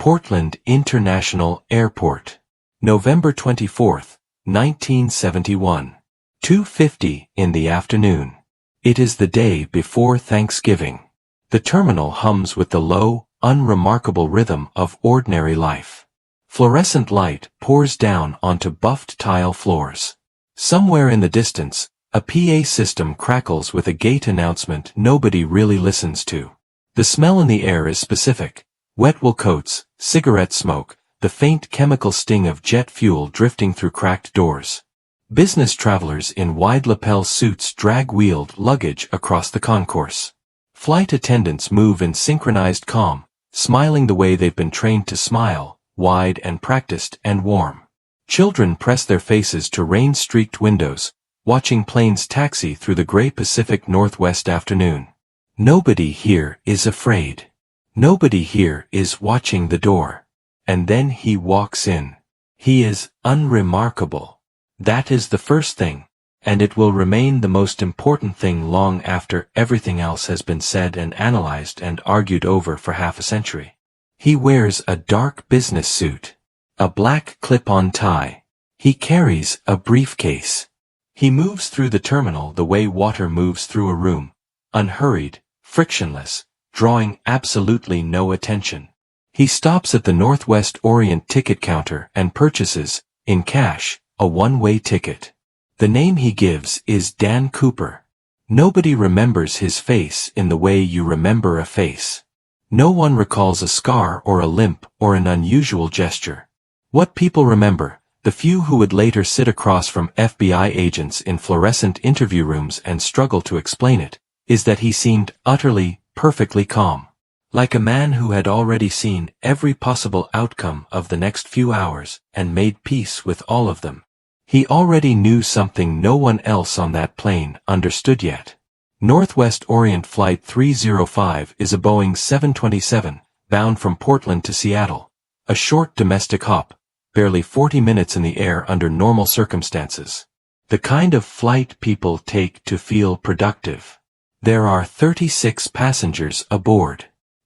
Portland International Airport. November 24, 1971. 2:50 in the afternoon. It is the day before Thanksgiving. The terminal hums with the low, unremarkable rhythm of ordinary life. Fluorescent light pours down onto buffed tile floors. Somewhere in the distance, a PA system crackles with a gate announcement nobody really listens to. The smell in the air is specific: wet wool coats, cigarette smoke, the faint chemical sting of jet fuel drifting through cracked doors. Business travelers in wide lapel suits drag wheeled luggage across the concourse. Flight attendants move in synchronized calm, smiling the way they've been trained to smile, wide and practiced and warm. Children press their faces to rain-streaked windows, watching planes taxi through the gray Pacific Northwest afternoon. Nobody here is afraid. Nobody here is watching the door. And then he walks in. He is unremarkable. That is the first thing, and it will remain the most important thing long after everything else has been said and analyzed and argued over for half a century. He wears a dark business suit, a black clip-on tie. He carries a briefcase. He moves through the terminal the way water moves through a room, unhurried, frictionless, drawing absolutely no attention. He stops at the Northwest Orient ticket counter and purchases, in cash, a one-way ticket. The name he gives is Dan Cooper. Nobody remembers his face in the way you remember a face. No one recalls a scar or a limp or an unusual gesture. What people remember, the few who would later sit across from FBI agents in fluorescent interview rooms and struggle to explain it, is that he seemed utterly, perfectly calm. Like a man who had already seen every possible outcome of the next few hours and made peace with all of them. He already knew something no one else on that plane understood yet. Northwest Orient Flight 305 is a Boeing 727, bound from Portland to Seattle. A short domestic hop, barely 40 minutes in the air under normal circumstances. The kind of flight people take to feel productive. There are 36 passengers aboard.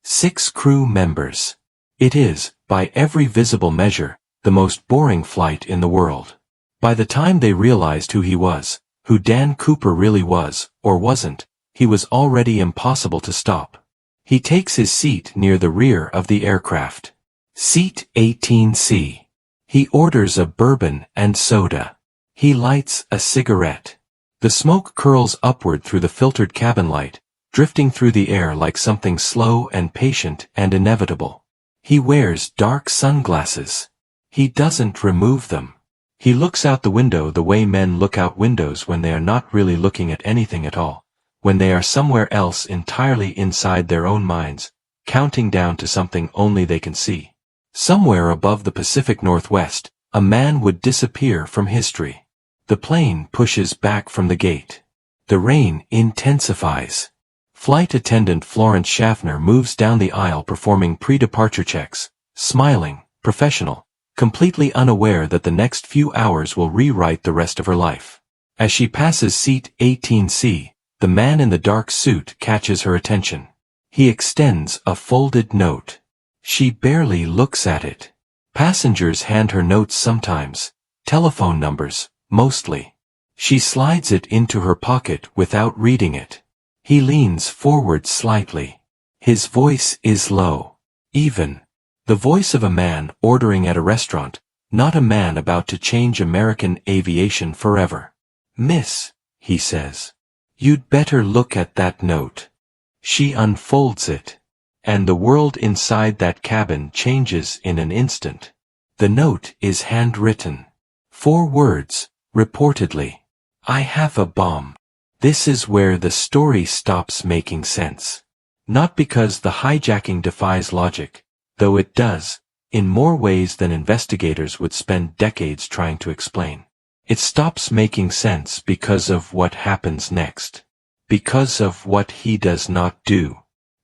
6 crew members. It is, by every visible measure, the most boring flight in the world. By the time they realized who he was, who Dan Cooper really was, or wasn't, he was already impossible to stop. He takes his seat near the rear of the aircraft. Seat 18C. He orders a bourbon and soda. He lights a cigarette. The smoke curls upward through the filtered cabin light, drifting through the air like something slow and patient and inevitable. He wears dark sunglasses. He doesn't remove them. He looks out the window the way men look out windows when they are not really looking at anything at all, when they are somewhere else entirely inside their own minds, counting down to something only they can see. Somewhere above the Pacific Northwest, a man would disappear from history. The plane pushes back from the gate. The rain intensifies. Flight attendant Florence Schaffner moves down the aisle performing pre-departure checks, smiling, professional, completely unaware that the next few hours will rewrite the rest of her life. As she passes seat 18C, the man in the dark suit catches her attention. He extends a folded note. She barely looks at it. Passengers hand her notes sometimes, telephone numbers, mostly. She slides it into her pocket without reading it. He leans forward slightly. His voice is low, even. The voice of a man ordering at a restaurant, not a man about to change American aviation forever. "Miss," he says, "you'd better look at that note." She unfolds it, and the world inside that cabin changes in an instant. The note is handwritten. 4 words, reportedly. "I have a bomb." This is where the story stops making sense. Not because the hijacking defies logic, though it does, in more ways than investigators would spend decades trying to explain. It stops making sense because of what happens next. Because of what he does not do.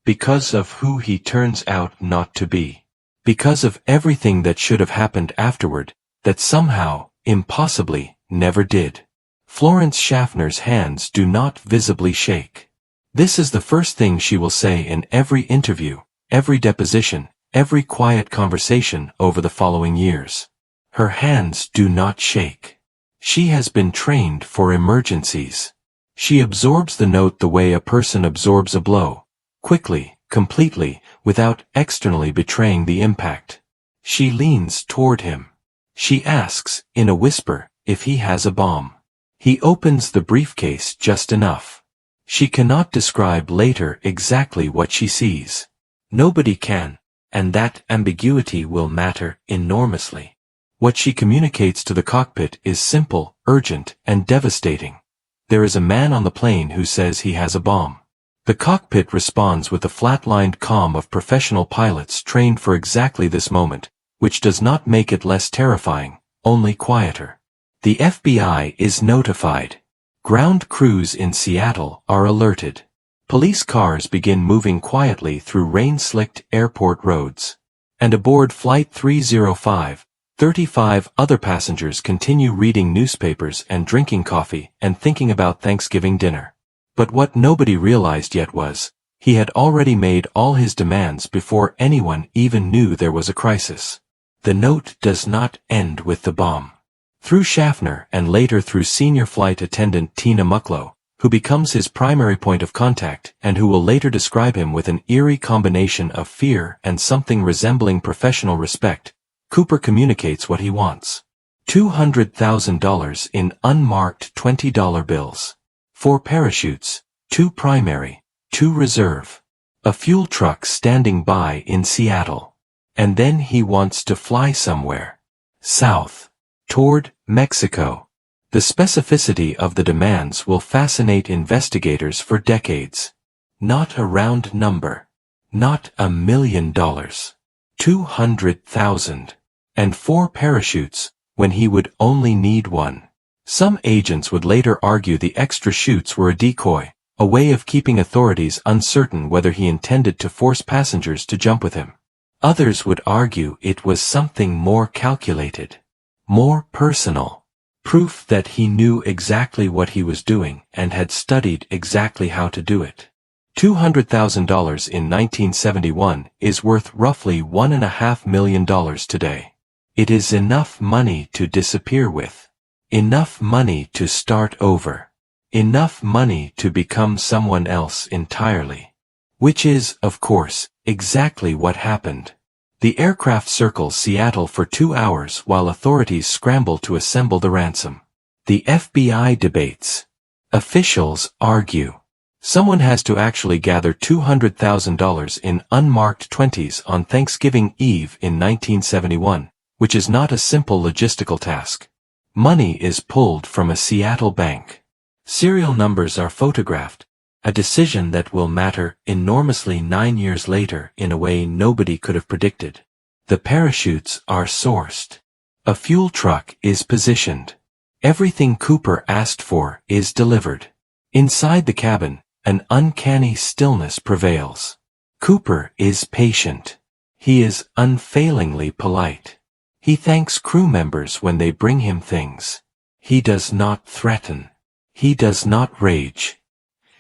Because of who he turns out not to be. Because of everything that should have happened afterward, that somehow, impossibly, never did. Florence Schaffner's hands do not visibly shake. This is the first thing she will say in every interview, every deposition, every quiet conversation over the following years. Her hands do not shake. She has been trained for emergencies. She absorbs the note the way a person absorbs a blow, quickly, completely, without externally betraying the impact. She leans toward him. She asks, in a whisper, if he has a bomb. He opens the briefcase just enough. She cannot describe later exactly what she sees. Nobody can, and that ambiguity will matter enormously. What she communicates to the cockpit is simple, urgent, and devastating. There is a man on the plane who says he has a bomb. The cockpit responds with the flatlined calm of professional pilots trained for exactly this moment, which does not make it less terrifying, only quieter. The FBI is notified. Ground crews in Seattle are alerted. Police cars begin moving quietly through rain-slicked airport roads. And aboard Flight 305, 35 other passengers continue reading newspapers and drinking coffee and thinking about Thanksgiving dinner. But what nobody realized yet was, he had already made all his demands before anyone even knew there was a crisis. The note does not end with the bomb. Through Schaffner and later through senior flight attendant Tina Mucklow, who becomes his primary point of contact and who will later describe him with an eerie combination of fear and something resembling professional respect, Cooper communicates what he wants. $200,000 in unmarked $20 bills. 4 parachutes, 2 primary, 2 reserve. A fuel truck standing by in Seattle. And then he wants to fly somewhere. South. Toward Mexico. The specificity of the demands will fascinate investigators for decades. Not a round number. Not $1 million. 200,000. And 4 parachutes, when he would only need 1. Some agents would later argue the extra chutes were a decoy, a way of keeping authorities uncertain whether he intended to force passengers to jump with him. Others would argue it was something more calculated, more personal, proof that he knew exactly what he was doing and had studied exactly how to do it. $200,000 in 1971 is worth roughly $1.5 million today. It is enough money to disappear with. Enough money to start over. Enough money to become someone else entirely. Which is, of course, exactly what happened. The aircraft circles Seattle for 2 hours while authorities scramble to assemble the ransom. The FBI debates. Officials argue. Someone has to actually gather $200,000 in unmarked 20s on Thanksgiving Eve in 1971, which is not a simple logistical task. Money is pulled from a Seattle bank. Serial numbers are photographed, a decision that will matter enormously 9 years later in a way nobody could have predicted. The parachutes are sourced. A fuel truck is positioned. Everything Cooper asked for is delivered. Inside the cabin, an uncanny stillness prevails. Cooper is patient. He is unfailingly polite. He thanks crew members when they bring him things. He does not threaten. He does not rage.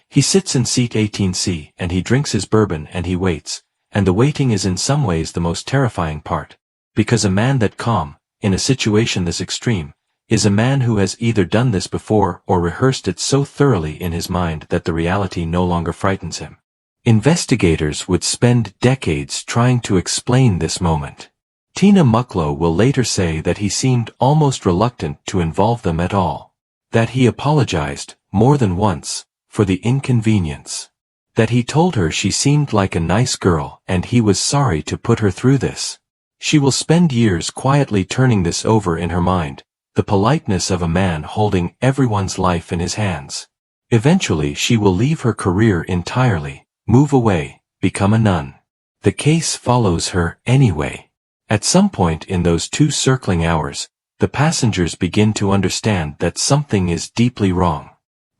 He sits in seat 18C and he drinks his bourbon and he waits, and the waiting is in some ways the most terrifying part, because a man that calm, in a situation this extreme, is a man who has either done this before or rehearsed it so thoroughly in his mind that the reality no longer frightens him. Investigators would spend decades trying to explain this moment. Tina Mucklow will later say that he seemed almost reluctant to involve them at all. That he apologized, more than once, for the inconvenience. That he told her she seemed like a nice girl and he was sorry to put her through this. She will spend years quietly turning this over in her mind, the politeness of a man holding everyone's life in his hands. Eventually she will leave her career entirely, move away, become a nun. The case follows her anyway. At some point in those 2 circling hours, the passengers begin to understand that something is deeply wrong.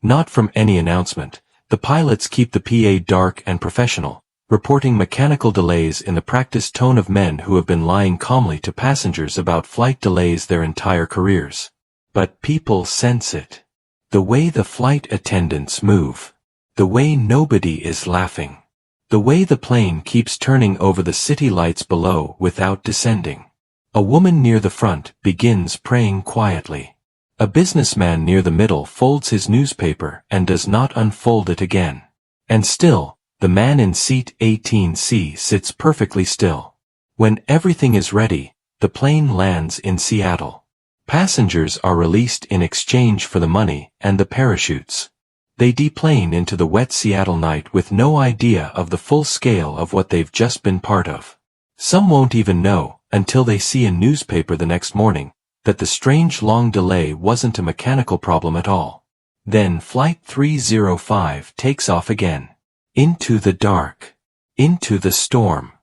Not from any announcement, the pilots keep the PA dark and professional, reporting mechanical delays in the practiced tone of men who have been lying calmly to passengers about flight delays their entire careers. But people sense it. The way the flight attendants move. The way nobody is laughing. The way the plane keeps turning over the city lights below without descending. A woman near the front begins praying quietly. A businessman near the middle folds his newspaper and does not unfold it again. And still, the man in seat 18C sits perfectly still. When everything is ready, the plane lands in Seattle. Passengers are released in exchange for the money and the parachutes. They deplane into the wet Seattle night with no idea of the full scale of what they've just been part of. Some won't even know, until they see a newspaper the next morning, that the strange long delay wasn't a mechanical problem at all. Then Flight 305 takes off again. Into the dark. Into the storm.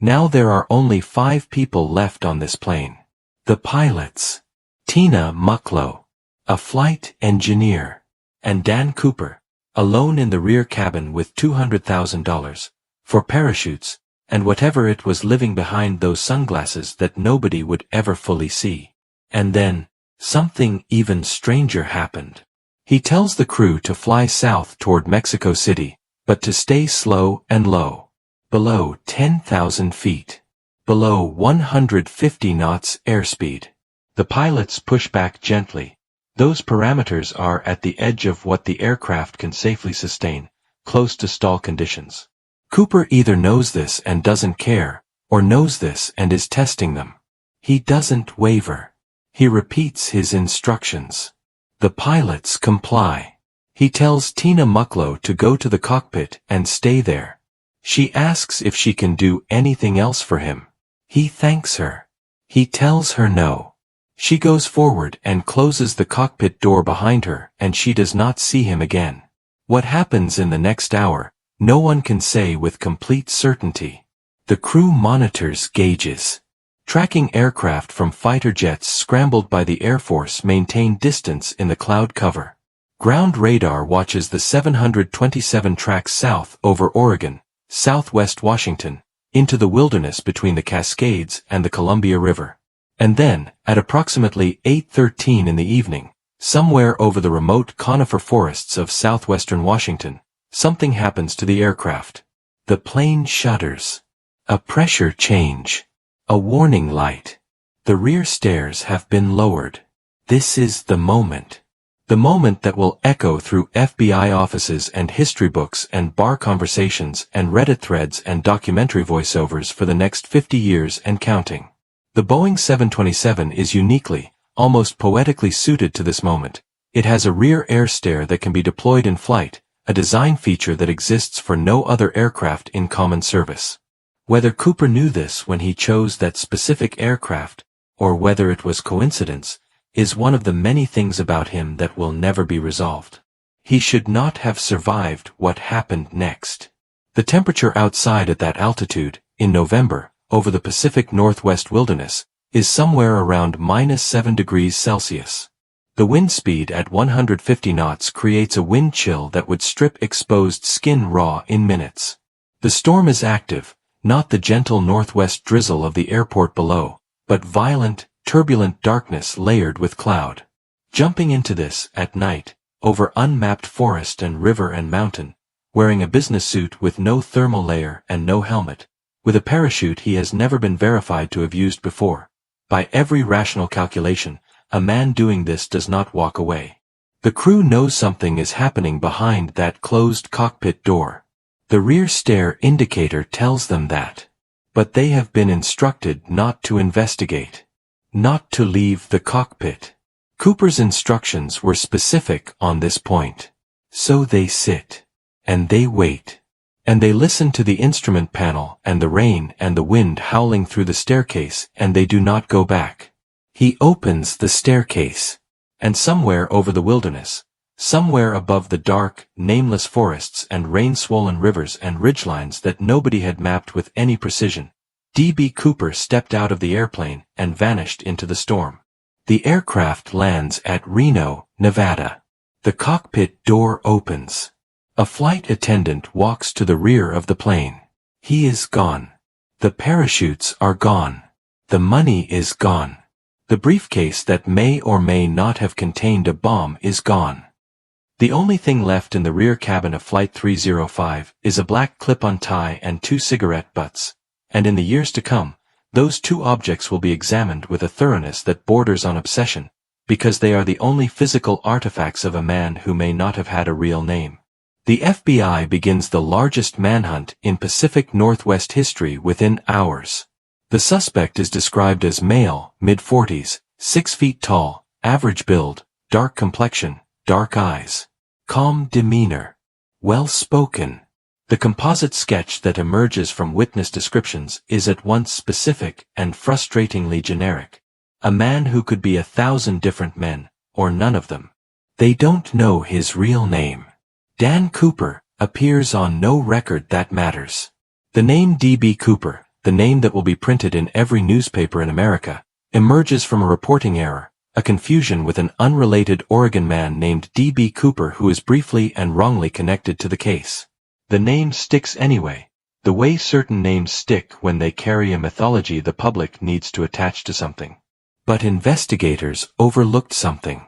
Now there are only 5 people left on this plane. The pilots. Tina Mucklow, a flight engineer. And Dan Cooper, alone in the rear cabin with $200,000, for parachutes, and whatever it was living behind those sunglasses that nobody would ever fully see. And then, something even stranger happened. He tells the crew to fly south toward Mexico City, but to stay slow and low. Below 10,000 feet. Below 150 knots airspeed. The pilots push back gently. Those parameters are at the edge of what the aircraft can safely sustain, close to stall conditions. Cooper either knows this and doesn't care, or knows this and is testing them. He doesn't waver. He repeats his instructions. The pilots comply. He tells Tina Mucklow to go to the cockpit and stay there. She asks if she can do anything else for him. He thanks her. He tells her no. She goes forward and closes the cockpit door behind her, and she does not see him again. What happens in the next hour, no one can say with complete certainty. The crew monitors gauges. Tracking aircraft from fighter jets scrambled by the Air Force maintain distance in the cloud cover. Ground radar watches the 727 tracks south over Oregon, southwest Washington, into the wilderness between the Cascades and the Columbia River. And then, at approximately 8:13 in the evening, somewhere over the remote conifer forests of southwestern Washington, something happens to the aircraft. The plane shudders. A pressure change. A warning light. The rear stairs have been lowered. This is the moment. The moment that will echo through FBI offices and history books and bar conversations and Reddit threads and documentary voiceovers for the next 50 years and counting. The Boeing 727 is uniquely, almost poetically suited to this moment. It has a rear air stair that can be deployed in flight, a design feature that exists for no other aircraft in common service. Whether Cooper knew this when he chose that specific aircraft, or whether it was coincidence, is one of the many things about him that will never be resolved. He should not have survived what happened next. The temperature outside at that altitude, in November, over the Pacific Northwest wilderness, is somewhere around -7 degrees Celsius. The wind speed at 150 knots creates a wind chill that would strip exposed skin raw in minutes. The storm is active, not the gentle northwest drizzle of the airport below, but violent, turbulent darkness layered with cloud. Jumping into this, at night, over unmapped forest and river and mountain, wearing a business suit with no thermal layer and no helmet, with a parachute he has never been verified to have used before. By every rational calculation, a man doing this does not walk away. The crew knows something is happening behind that closed cockpit door. The rear stair indicator tells them that. But they have been instructed not to investigate. Not to leave the cockpit. Cooper's instructions were specific on this point. So they sit. And they wait. And they listen to the instrument panel and the rain and the wind howling through the staircase, and they do not go back. He opens the staircase. And somewhere over the wilderness, somewhere above the dark, nameless forests and rain-swollen rivers and ridgelines that nobody had mapped with any precision, D.B. Cooper stepped out of the airplane and vanished into the storm. The aircraft lands at Reno, Nevada. The cockpit door opens. A flight attendant walks to the rear of the plane. He is gone. The parachutes are gone. The money is gone. The briefcase that may or may not have contained a bomb is gone. The only thing left in the rear cabin of Flight 305 is a black clip-on tie and 2 cigarette butts, and in the years to come, those 2 objects will be examined with a thoroughness that borders on obsession, because they are the only physical artifacts of a man who may not have had a real name. The FBI begins the largest manhunt in Pacific Northwest history within hours. The suspect is described as male, mid-40s, 6 feet tall, average build, dark complexion, dark eyes, calm demeanor, well-spoken. The composite sketch that emerges from witness descriptions is at once specific and frustratingly generic. A man who could be 1,000 different men, or none of them. They don't know his real name. Dan Cooper appears on no record that matters. The name D.B. Cooper, the name that will be printed in every newspaper in America, emerges from a reporting error, a confusion with an unrelated Oregon man named D.B. Cooper who is briefly and wrongly connected to the case. The name sticks anyway, the way certain names stick when they carry a mythology the public needs to attach to something. But investigators overlooked something.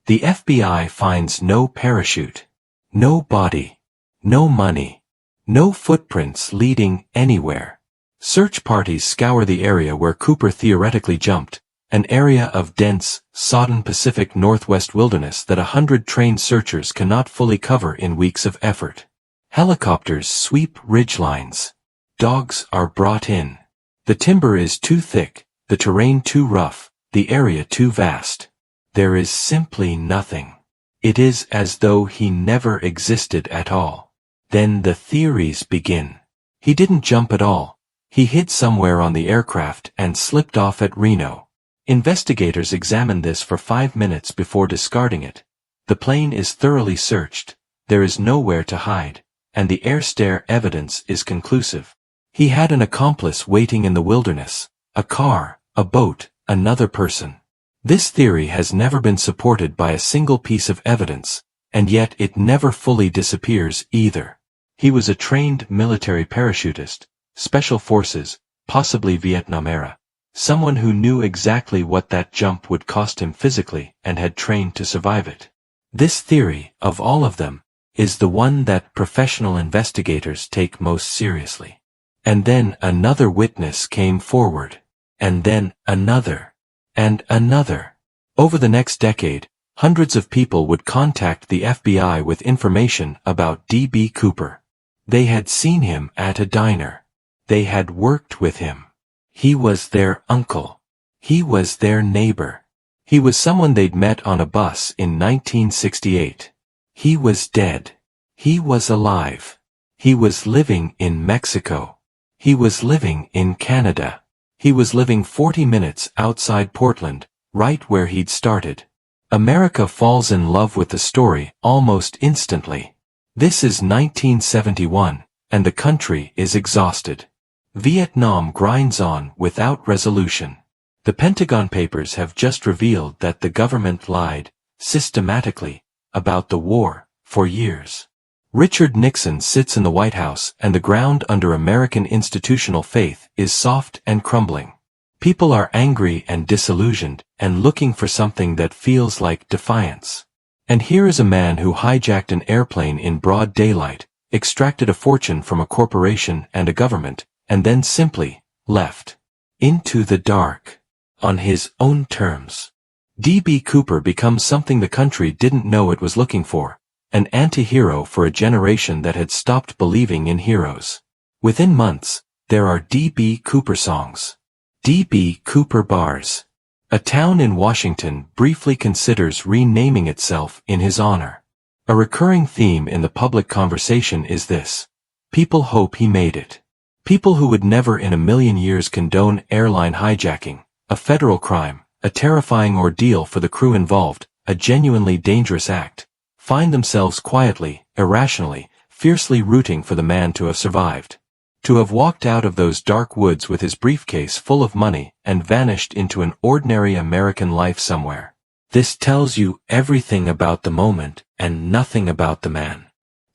The FBI finds no parachute, no body, no money, no footprints leading anywhere. Search parties scour the area where Cooper theoretically jumped, an area of dense, sodden Pacific Northwest wilderness that 100 trained searchers cannot fully cover in weeks of effort. Helicopters sweep ridgelines. Dogs are brought in. The timber is too thick, the terrain too rough, the area too vast. There is simply nothing. It is as though he never existed at all. Then the theories begin. He didn't jump at all. He hid somewhere on the aircraft and slipped off at Reno. Investigators examined this for 5 minutes before discarding it. The plane is thoroughly searched. There is nowhere to hide, and the air stare evidence is conclusive. He had an accomplice waiting in the wilderness, a car, a boat, another person. This theory has never been supported by a single piece of evidence, and yet it never fully disappears either. He was a trained military parachutist, special forces, possibly Vietnam era, someone who knew exactly what that jump would cost him physically and had trained to survive it. This theory, of all of them, is the one that professional investigators take most seriously. And then another witness came forward. And then another. And another. Over the next decade, hundreds of people would contact the FBI with information about D.B. Cooper. They had seen him at a diner. They had worked with him. He was their uncle. He was their neighbor. He was someone they'd met on a bus in 1968. He was dead. He was alive. He was living in Mexico. He was living in Canada. He was living 40 minutes outside Portland, right where he'd started. America falls in love with the story almost instantly. This is 1971, and the country is exhausted. Vietnam grinds on without resolution. The Pentagon Papers have just revealed that the government lied, systematically, about the war, for years. Richard Nixon sits in the White House and the ground under American institutional faith is soft and crumbling. People are angry and disillusioned and looking for something that feels like defiance. And here is a man who hijacked an airplane in broad daylight, extracted a fortune from a corporation and a government, and then simply left. Into the dark. On his own terms. D.B. Cooper becomes something the country didn't know it was looking for. An anti-hero for a generation that had stopped believing in heroes. Within months, there are D.B. Cooper songs. D.B. Cooper bars. A town in Washington briefly considers renaming itself in his honor. A recurring theme in the public conversation is this. People hope he made it. People who would never in a million years condone airline hijacking, a federal crime, a terrifying ordeal for the crew involved, a genuinely dangerous act, find themselves quietly, irrationally, fiercely rooting for the man to have survived. To have walked out of those dark woods with his briefcase full of money and vanished into an ordinary American life somewhere. This tells you everything about the moment and nothing about the man.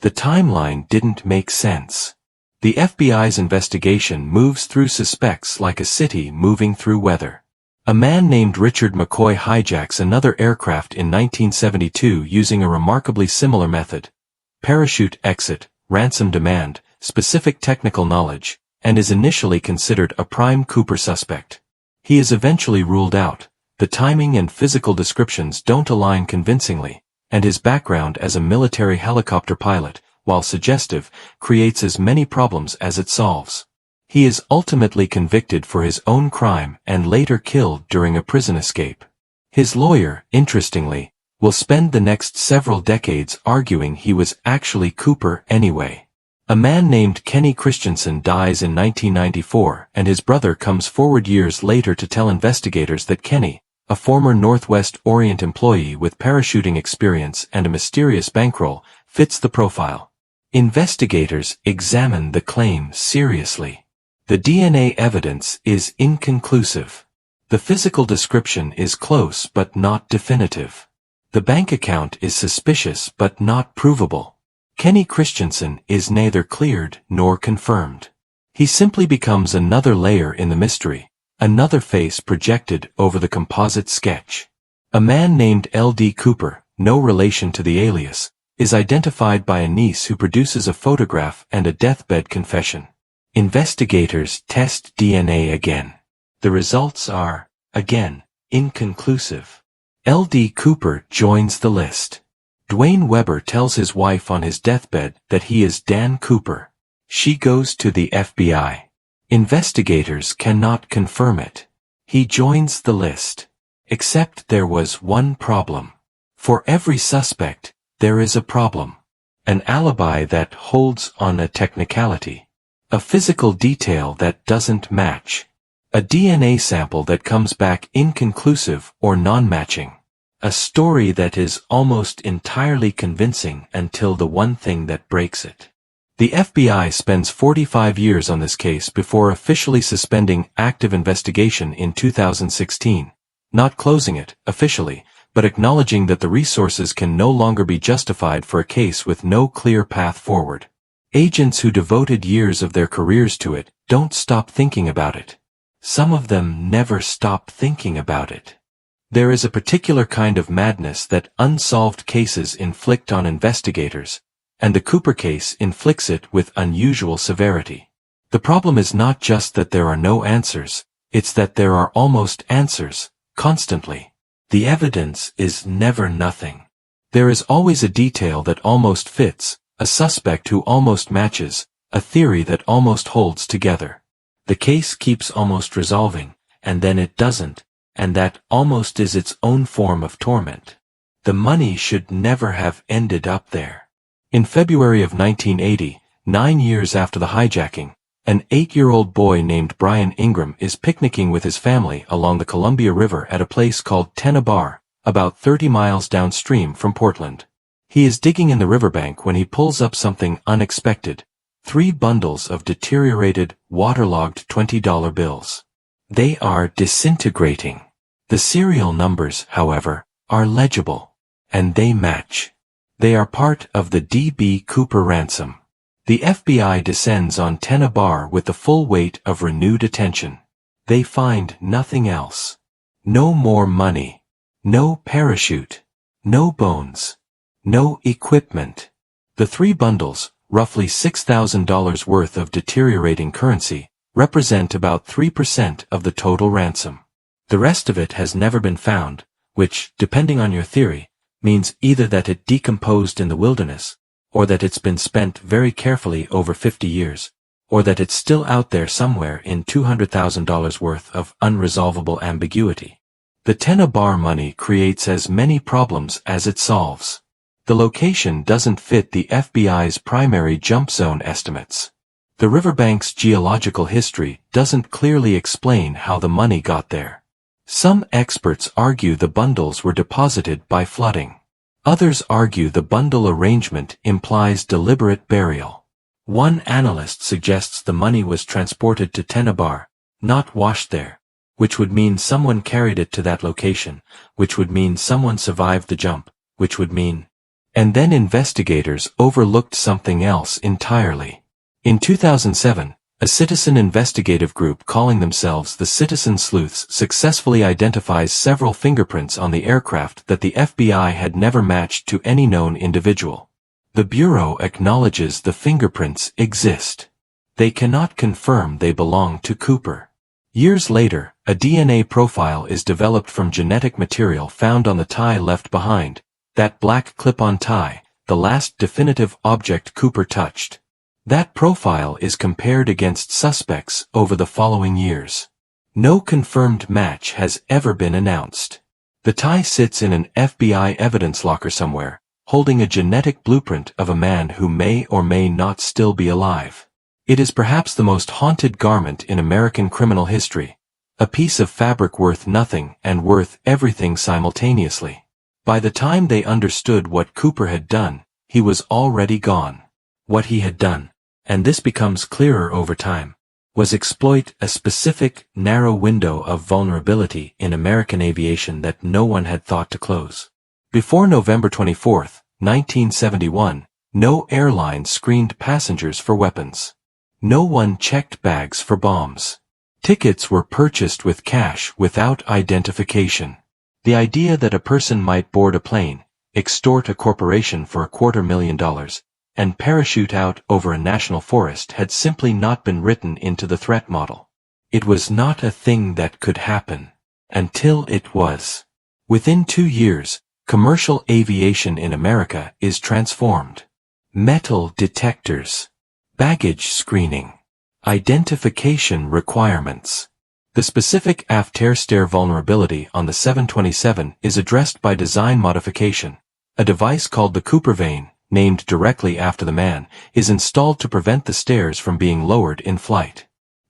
The timeline didn't make sense. The FBI's investigation moves through suspects like a city moving through weather. A man named Richard McCoy hijacks another aircraft in 1972 using a remarkably similar method: parachute exit, ransom demand, specific technical knowledge, and is initially considered a prime Cooper suspect. He is eventually ruled out. The timing and physical descriptions don't align convincingly, and his background as a military helicopter pilot, while suggestive, creates as many problems as it solves. He is ultimately convicted for his own crime and later killed during a prison escape. His lawyer, interestingly, will spend the next several decades arguing he was actually Cooper anyway. A man named Kenny Christensen dies in 1994, and his brother comes forward years later to tell investigators that Kenny, a former Northwest Orient employee with parachuting experience and a mysterious bankroll, fits the profile. Investigators examine the claim seriously. The DNA evidence is inconclusive. The physical description is close but not definitive. The bank account is suspicious but not provable. Kenny Christensen is neither cleared nor confirmed. He simply becomes another layer in the mystery, another face projected over the composite sketch. A man named L.D. Cooper, no relation to the alias, is identified by a niece who produces a photograph and a deathbed confession. Investigators test DNA again. The results are, again, inconclusive. L.D. Cooper joins the list. Dwayne Weber tells his wife on his deathbed that he is Dan Cooper. She goes to the FBI. Investigators cannot confirm it. He joins the list. Except there was one problem. For every suspect, there is a problem. An alibi that holds on a technicality. A physical detail that doesn't match. A DNA sample that comes back inconclusive or non-matching. A story that is almost entirely convincing until the one thing that breaks it. The FBI spends 45 years on this case before officially suspending active investigation in 2016, not closing it, officially, but acknowledging that the resources can no longer be justified for a case with no clear path forward. Agents who devoted years of their careers to it don't stop thinking about it. Some of them never stop thinking about it. There is a particular kind of madness that unsolved cases inflict on investigators, and the Cooper case inflicts it with unusual severity. The problem is not just that there are no answers, it's that there are almost answers, constantly. The evidence is never nothing. There is always a detail that almost fits, a suspect who almost matches, a theory that almost holds together. The case keeps almost resolving, and then it doesn't, and that almost is its own form of torment. The money should never have ended up there. In February of 1980, 9 years after the hijacking, an 8-year-old boy named Brian Ingram is picnicking with his family along the Columbia River at a place called Tenna Bar, about 30 miles downstream from Portland. He is digging in the riverbank when he pulls up something unexpected: 3 bundles of deteriorated, waterlogged $20 bills. They are disintegrating. The serial numbers, however, are legible, and they match. They are part of the D.B. Cooper ransom. The FBI descends on Tenna Bar with the full weight of renewed attention. They find nothing else. No more money. No parachute. No bones. No equipment. The 3 bundles, roughly $6,000 worth of deteriorating currency, represent about 3% of the total ransom. The rest of it has never been found, which, depending on your theory, means either that it decomposed in the wilderness, or that it's been spent very carefully over 50 years, or that it's still out there somewhere in $200,000 worth of unresolvable ambiguity. The Tenna Bar money creates as many problems as it solves. The location doesn't fit the FBI's primary jump zone estimates. The riverbank's geological history doesn't clearly explain how the money got there. Some experts argue the bundles were deposited by flooding. Others argue the bundle arrangement implies deliberate burial. One analyst suggests the money was transported to Tenna Bar, not washed there, which would mean someone carried it to that location, which would mean someone survived the jump, which would mean... And then investigators overlooked something else entirely. In 2007, A citizen investigative group calling themselves the Citizen Sleuths successfully identifies several fingerprints on the aircraft that the FBI had never matched to any known individual. The Bureau acknowledges the fingerprints exist. They cannot confirm they belong to Cooper. Years later, a DNA profile is developed from genetic material found on the tie left behind, that black clip-on tie, the last definitive object Cooper touched. That profile is compared against suspects over the following years. No confirmed match has ever been announced. The tie sits in an FBI evidence locker somewhere, holding a genetic blueprint of a man who may or may not still be alive. It is perhaps the most haunted garment in American criminal history, a piece of fabric worth nothing and worth everything simultaneously. By the time they understood what Cooper had done, he was already gone. What he had done, and this becomes clearer over time, was exploit a specific, narrow window of vulnerability in American aviation that no one had thought to close. Before November 24, 1971, no airline screened passengers for weapons. No one checked bags for bombs. Tickets were purchased with cash without identification. The idea that a person might board a plane, extort a corporation for $250,000, and parachute out over a national forest had simply not been written into the threat model. It was not a thing that could happen. Until it was. Within 2 years, commercial aviation in America is transformed. Metal detectors. Baggage screening. Identification requirements. The specific aft tail stair vulnerability on the 727 is addressed by design modification. A device called the Cooper vane, named directly after the man, is installed to prevent the stairs from being lowered in flight.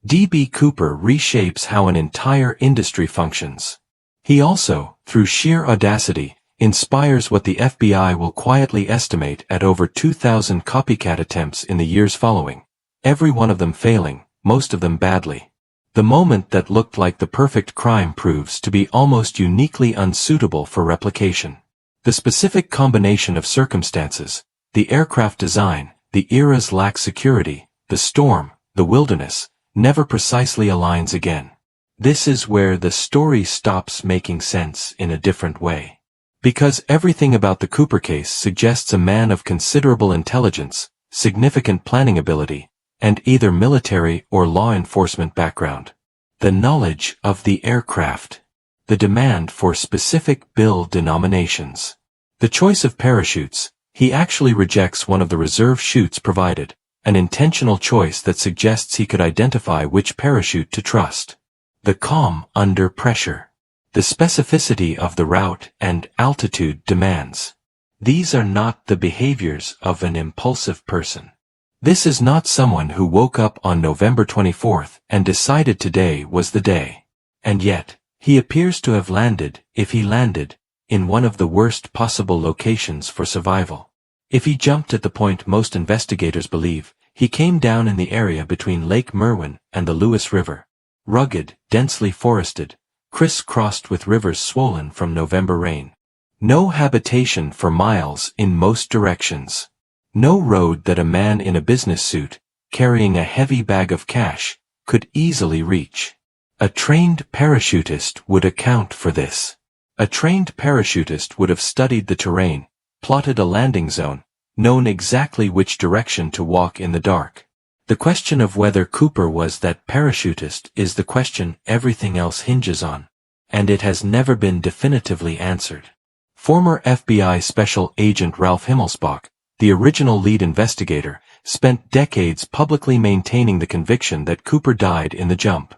D.B. Cooper reshapes how an entire industry functions. He also, through sheer audacity, inspires what the FBI will quietly estimate at over 2,000 copycat attempts in the years following, every one of them failing, most of them badly. The moment that looked like the perfect crime proves to be almost uniquely unsuitable for replication. The specific combination of circumstances, the aircraft design, the era's lack security, the storm, the wilderness, never precisely aligns again. This is where the story stops making sense in a different way. Because everything about the Cooper case suggests a man of considerable intelligence, significant planning ability, and either military or law enforcement background. The knowledge of the aircraft. The demand for specific bill denominations. The choice of parachutes. He actually rejects one of the reserve chutes provided, an intentional choice that suggests he could identify which parachute to trust. The calm under pressure. The specificity of the route and altitude demands. These are not the behaviors of an impulsive person. This is not someone who woke up on November 24th and decided today was the day. And yet, he appears to have landed, if he landed, in one of the worst possible locations for survival. If he jumped at the point most investigators believe, he came down in the area between Lake Merwin and the Lewis River. Rugged, densely forested, criss-crossed with rivers swollen from November rain. No habitation for miles in most directions. No road that a man in a business suit, carrying a heavy bag of cash, could easily reach. A trained parachutist would account for this. A trained parachutist would have studied the terrain, plotted a landing zone, known exactly which direction to walk in the dark. The question of whether Cooper was that parachutist is the question everything else hinges on, and it has never been definitively answered. Former FBI Special Agent Ralph Himmelsbach, the original lead investigator, spent decades publicly maintaining the conviction that Cooper died in the jump.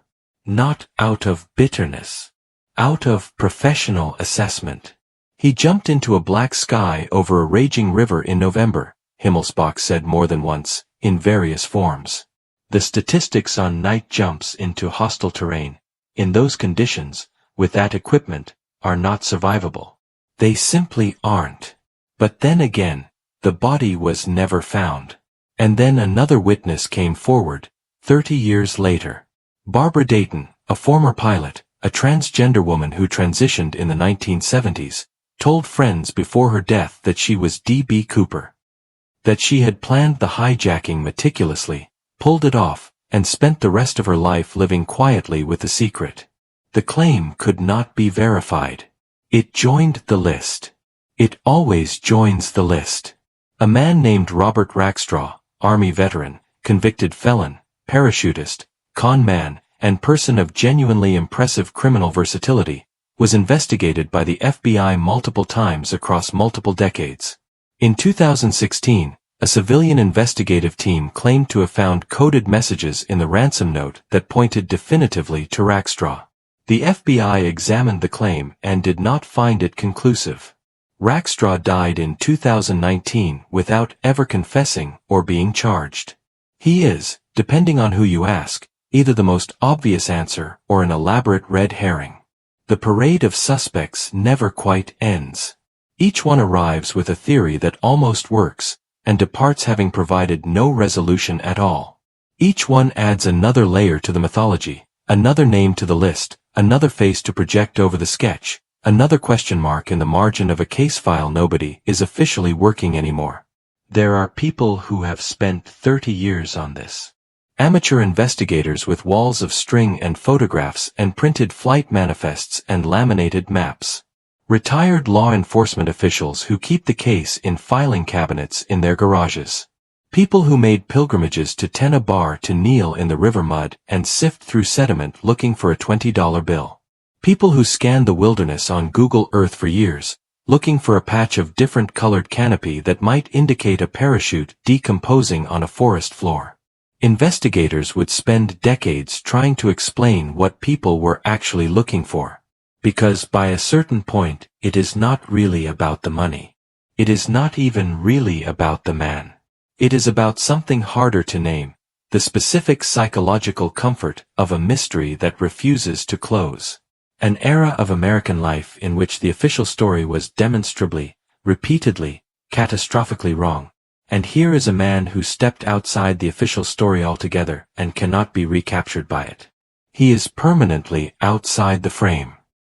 Not out of bitterness. Out of professional assessment. He jumped into a black sky over a raging river in November, Himmelsbach said more than once, in various forms. The statistics on night jumps into hostile terrain, in those conditions, with that equipment, are not survivable. They simply aren't. But then again, the body was never found. And then another witness came forward, 30 years later. Barbara Dayton, a former pilot, a transgender woman who transitioned in the 1970s, told friends before her death that she was D.B. Cooper. That she had planned the hijacking meticulously, pulled it off, and spent the rest of her life living quietly with the secret. The claim could not be verified. It joined the list. It always joins the list. A man named Robert Rackstraw, Army veteran, convicted felon, parachutist, con man, and person of genuinely impressive criminal versatility, was investigated by the FBI multiple times across multiple decades. In 2016, a civilian investigative team claimed to have found coded messages in the ransom note that pointed definitively to Rackstraw. The FBI examined the claim and did not find it conclusive. Rackstraw died in 2019 without ever confessing or being charged. He is, depending on who you ask, either the most obvious answer or an elaborate red herring. The parade of suspects never quite ends. Each one arrives with a theory that almost works, and departs having provided no resolution at all. Each one adds another layer to the mythology, another name to the list, another face to project over the sketch, another question mark in the margin of a case file nobody is officially working anymore. There are people who have spent 30 years on this. Amateur investigators with walls of string and photographs and printed flight manifests and laminated maps. Retired law enforcement officials who keep the case in filing cabinets in their garages. People who made pilgrimages to Tena Bar to kneel in the river mud and sift through sediment looking for a $20 bill. People who scanned the wilderness on Google Earth for years, looking for a patch of different colored canopy that might indicate a parachute decomposing on a forest floor. Investigators would spend decades trying to explain what people were actually looking for. Because by a certain point, it is not really about the money. It is not even really about the man. It is about something harder to name, the specific psychological comfort of a mystery that refuses to close. An era of American life in which the official story was demonstrably, repeatedly, catastrophically wrong. And here is a man who stepped outside the official story altogether and cannot be recaptured by it. He is permanently outside the frame.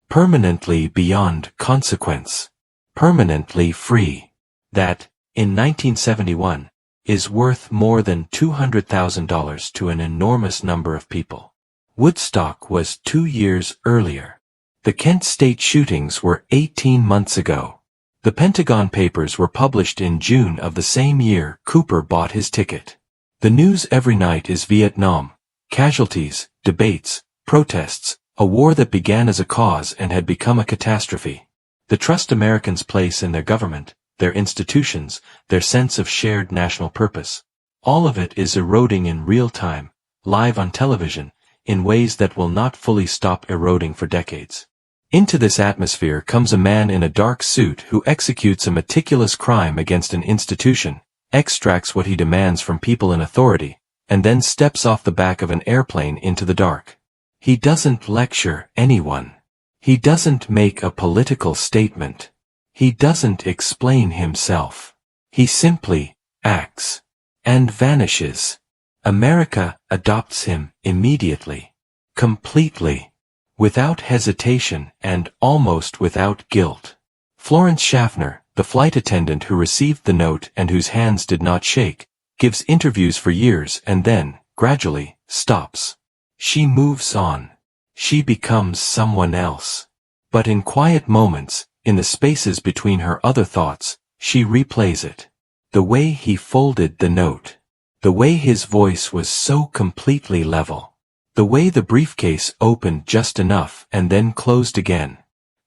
Permanently beyond consequence. Permanently free. That, in 1971, is worth more than $200,000 to an enormous number of people. Woodstock was 2 years earlier. The Kent State shootings were 18 months ago. The Pentagon Papers were published in June of the same year Cooper bought his ticket. The news every night is Vietnam, casualties, debates, protests, a war that began as a cause and had become a catastrophe. The trust Americans place in their government, their institutions, their sense of shared national purpose. All of it is eroding in real time, live on television, in ways that will not fully stop eroding for decades. Into this atmosphere comes a man in a dark suit who executes a meticulous crime against an institution, extracts what he demands from people in authority, and then steps off the back of an airplane into the dark. He doesn't lecture anyone. He doesn't make a political statement. He doesn't explain himself. He simply acts and vanishes. America adopts him immediately, completely. Without hesitation and almost without guilt. Florence Schaffner, the flight attendant who received the note and whose hands did not shake, gives interviews for years and then, gradually, stops. She moves on. She becomes someone else. But in quiet moments, in the spaces between her other thoughts, she replays it. The way he folded the note. The way his voice was so completely level. The way the briefcase opened just enough and then closed again.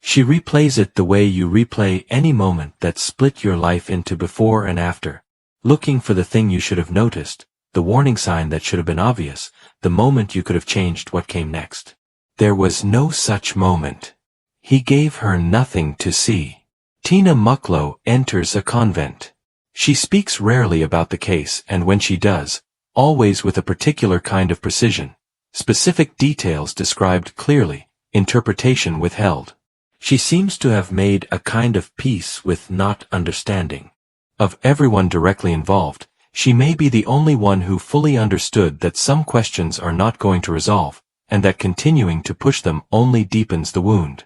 She replays it the way you replay any moment that split your life into before and after, looking for the thing you should have noticed, the warning sign that should have been obvious, the moment you could have changed what came next. There was no such moment. He gave her nothing to see. Tina Mucklow enters a convent. She speaks rarely about the case, and when she does, always with a particular kind of precision. Specific details described clearly, interpretation withheld. She seems to have made a kind of peace with not understanding. Of everyone directly involved, she may be the only one who fully understood that some questions are not going to resolve, and that continuing to push them only deepens the wound.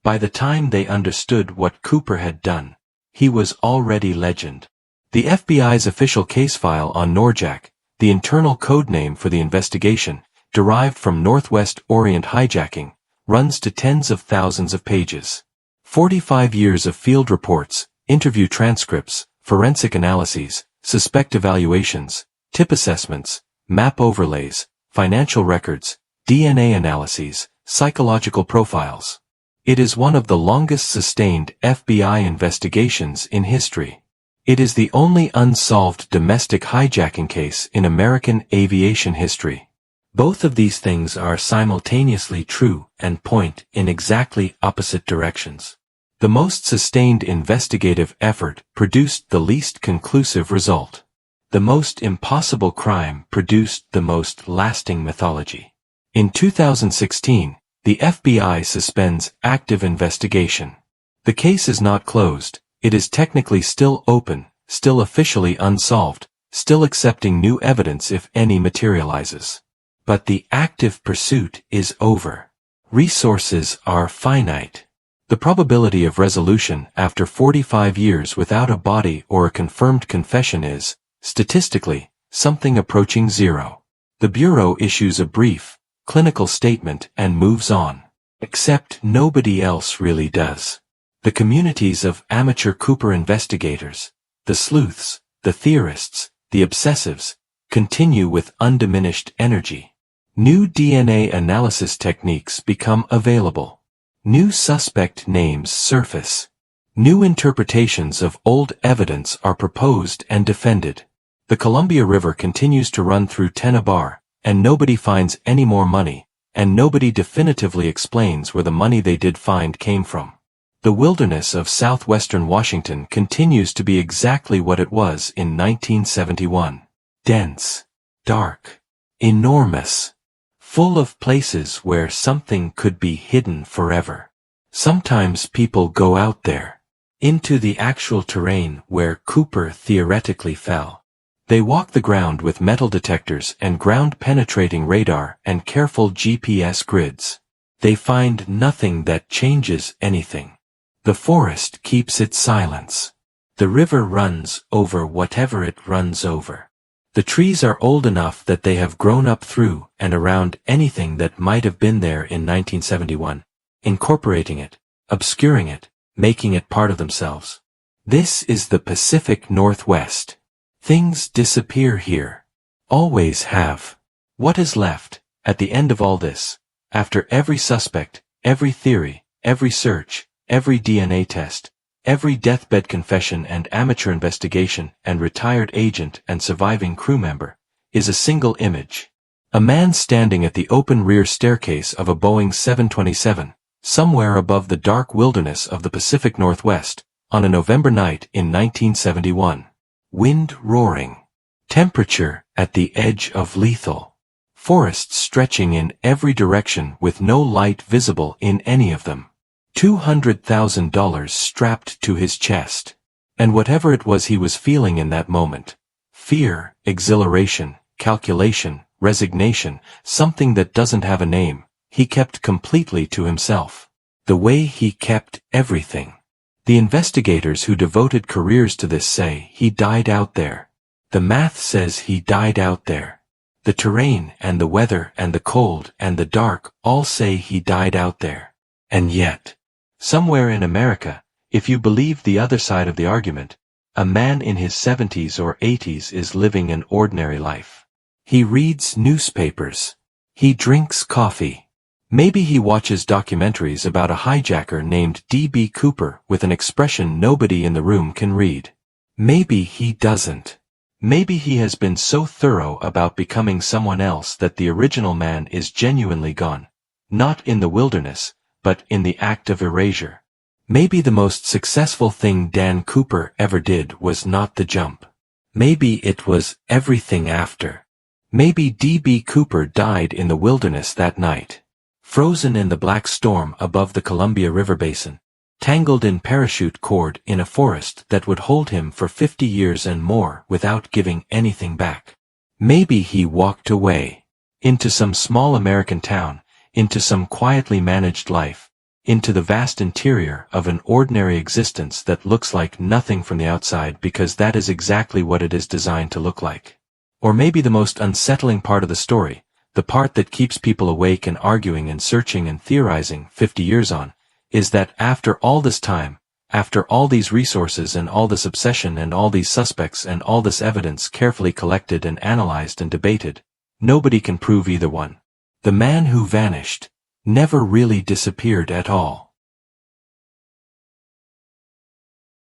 By the time they understood what Cooper had done, he was already legend. The FBI's official case file on Norjack, the internal code name for the investigation, derived from Northwest Orient hijacking, runs to tens of thousands of pages. 45 years of field reports, interview transcripts, forensic analyses, suspect evaluations, tip assessments, map overlays, financial records, DNA analyses, psychological profiles. It is one of the longest sustained FBI investigations in history. It is the only unsolved domestic hijacking case in American aviation history. Both of these things are simultaneously true and point in exactly opposite directions. The most sustained investigative effort produced the least conclusive result. The most impossible crime produced the most lasting mythology. In 2016, the FBI suspends active investigation. The case is not closed, it is technically still open, still officially unsolved, still accepting new evidence if any materializes. But the active pursuit is over. Resources are finite. The probability of resolution after 45 years without a body or a confirmed confession is, statistically, something approaching zero. The Bureau issues a brief, clinical statement and moves on. Except nobody else really does. The communities of amateur Cooper investigators, the sleuths, the theorists, the obsessives, continue with undiminished energy. New DNA analysis techniques become available. New suspect names surface. New interpretations of old evidence are proposed and defended. The Columbia River continues to run through Tennebar, and nobody finds any more money, and nobody definitively explains where the money they did find came from. The wilderness of southwestern Washington continues to be exactly what it was in 1971. Dense, dark, enormous, full of places where something could be hidden forever. Sometimes people go out there, into the actual terrain where Cooper theoretically fell. They walk the ground with metal detectors and ground-penetrating radar and careful GPS grids. They find nothing that changes anything. The forest keeps its silence. The river runs over whatever it runs over. The trees are old enough that they have grown up through and around anything that might have been there in 1971, incorporating it, obscuring it, making it part of themselves. This is the Pacific Northwest. Things disappear here. Always have. What is left, at the end of all this, after every suspect, every theory, every search, every DNA test, every deathbed confession and amateur investigation and retired agent and surviving crew member, is a single image. A man standing at the open rear staircase of a Boeing 727, somewhere above the dark wilderness of the Pacific Northwest, on a November night in 1971. Wind roaring. Temperature at the edge of lethal. Forests stretching in every direction with no light visible in any of them. $200,000 strapped to his chest. And whatever it was he was feeling in that moment, fear, exhilaration, calculation, resignation, something that doesn't have a name, he kept completely to himself. The way he kept everything. The investigators who devoted careers to this say he died out there. The math says he died out there. The terrain and the weather and the cold and the dark all say he died out there. And yet, somewhere in America, if you believe the other side of the argument, a man in his 70s or 80s is living an ordinary life. He reads newspapers. He drinks coffee. Maybe he watches documentaries about a hijacker named D.B. Cooper with an expression nobody in the room can read. Maybe he doesn't. Maybe he has been so thorough about becoming someone else that the original man is genuinely gone. Not in the wilderness, but in the act of erasure. Maybe the most successful thing Dan Cooper ever did was not the jump. Maybe it was everything after. Maybe D.B. Cooper died in the wilderness that night. Frozen in the black storm above the Columbia River Basin, tangled in parachute cord in a forest that would hold him for 50 years and more without giving anything back. Maybe he walked away, into some small American town, into some quietly managed life, into the vast interior of an ordinary existence that looks like nothing from the outside because that is exactly what it is designed to look like. Or maybe the most unsettling part of the story, the part that keeps people awake and arguing and searching and theorizing 50 years on, is that after all this time, after all these resources and all this obsession and all these suspects and all this evidence carefully collected and analyzed and debated, nobody can prove either one. The man who vanished never really disappeared at all.